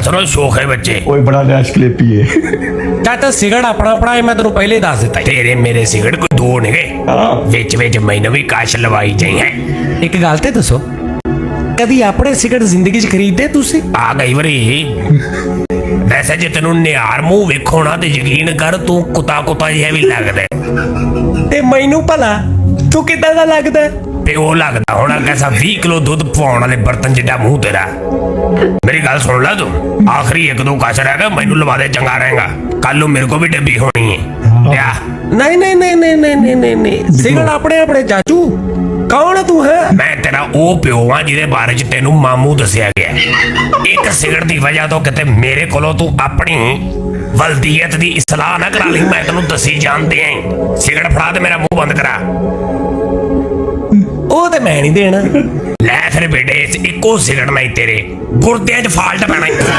गल सुनो शोख है बच्चे ओए बड़ा रैश क्लिप ही है चाचा सिगड़ अपना अपना है मैं तेन पहले ही दस दिता तेरे मेरे सिगड़ कोई दो ने विच विच मैनू भी कश लवाई जाई है एक गल ते दसो कदी अपने सिगड़ जिंदगी च खरीदे तुसी आ गई वरी वैसे जे तेनू निहार मूंह वेखो ना ते यकीन कर तू कुत्ता कुत्ता जिहा भी लगदा ते मैनू भला तू किदां दा लगदा ते ओ लगदा होना कैसा 20 किलो दुध पवाउण वाले बर्तन जिड्डा मूंह तेरा मेरी गल सुन ला तू आखिरी एक दो कश रह गया मैनू लवा दे चंगा रहेगा कल मेरे को भी डब्बी होनी है क्या नहीं नहीं नहीं नहीं नहीं नहीं नहीं नहीं सिगड़ अपने अपने चाचू कौन तू है मैं तेरा ओ प्यो हां जिहदे बारे च तेनू मामू दस्सिया गया एक सिगड़ दी वजह तो किते मेरे कोलों तू अपनी वल्दियत दी इस्लाह ना करा ली मैं तेनू दसी जानदे हैं सिगड़ फड़ा ते मेरा मुंह बंद करा ओ ते मैं नहीं देना लै फिर बेटे इक्को सिगड़ नहीं तेरे गुर्दियां च फाल्ट पैना